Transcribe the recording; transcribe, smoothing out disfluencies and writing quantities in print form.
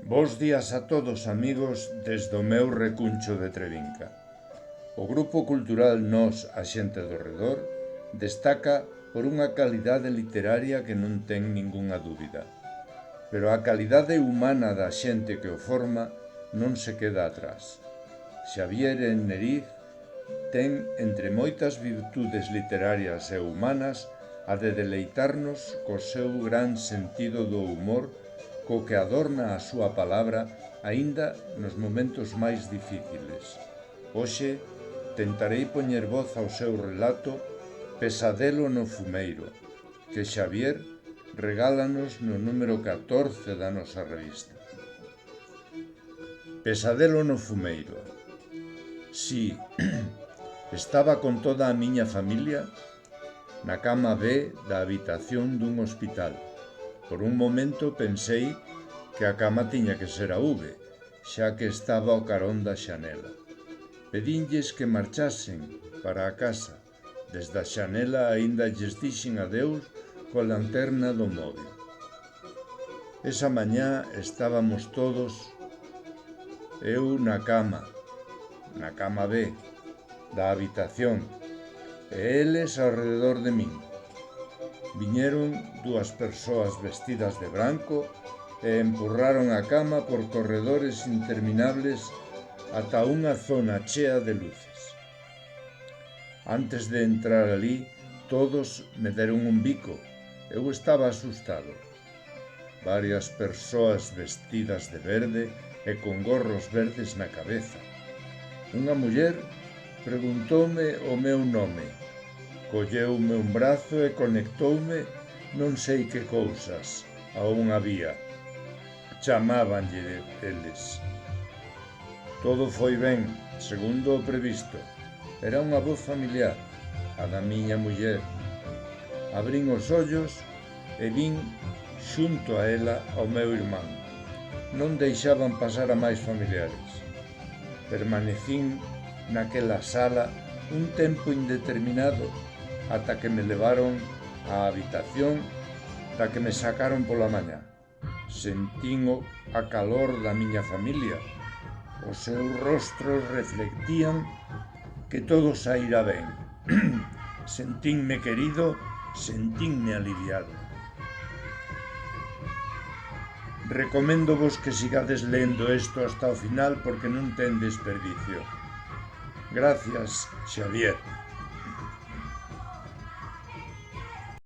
Bos días a todos, amigos, desde o meu recuncho de Trevinca. O Grupo Cultural Nós, a xente do redor, destaca por unha calidade literaria que non ten ningunha dúbida. Pero a calidade humana da xente que o forma non se queda atrás. Xavier Neriz ten, entre moitas virtudes literarias e humanas, a de deleitarnos co seu gran sentido do humor, co que adorna a súa palabra aínda nos momentos máis difíciles. Hoxe tentarei poñer voz ao seu relato Pesadelo no fumeiro, que Xavier regálanos no número 14 da nosa revista. Pesadelo no fumeiro. Si, estaba con toda a miña familia na cama B da habitación dun hospital. Por un momento pensei que a cama tiña que ser a V, xa que estaba ao carón da xanela. Pedinlles que marchasen para a casa. Desde a xanela aínda lles dixen adeus coa lanterna do móvil. Esa mañá estábamos todos, eu na cama B da habitación, e eles alrededor de min. Viñeron dúas persoas vestidas de branco e empurraron a cama por corredores interminables ata unha zona chea de luces. Antes de entrar alí, todos me deron un bico. Eu estaba asustado. Varias persoas vestidas de verde e con gorros verdes na cabeza. Unha muller preguntoume o meu nome. Colleume un brazo e conectoume non sei que cousas a unha vía. Chamábanlle eles. Todo foi ben, segundo o previsto. Era unha voz familiar, a da miña muller. Abrín os ollos e vin xunto a ela ao meu irmán. Non deixaban pasar a máis familiares. Permanecín naquela sala un tempo indeterminado ata que me levaron á habitación da que me sacaron pola mañá. Sentín a calor da miña familia. Os seus rostros reflectían que todo saíra ben. Sentínme querido, sentínme aliviado. Recoméndovos que sigades lendo isto hasta o final porque non ten desperdicio. Gracias, Xavier.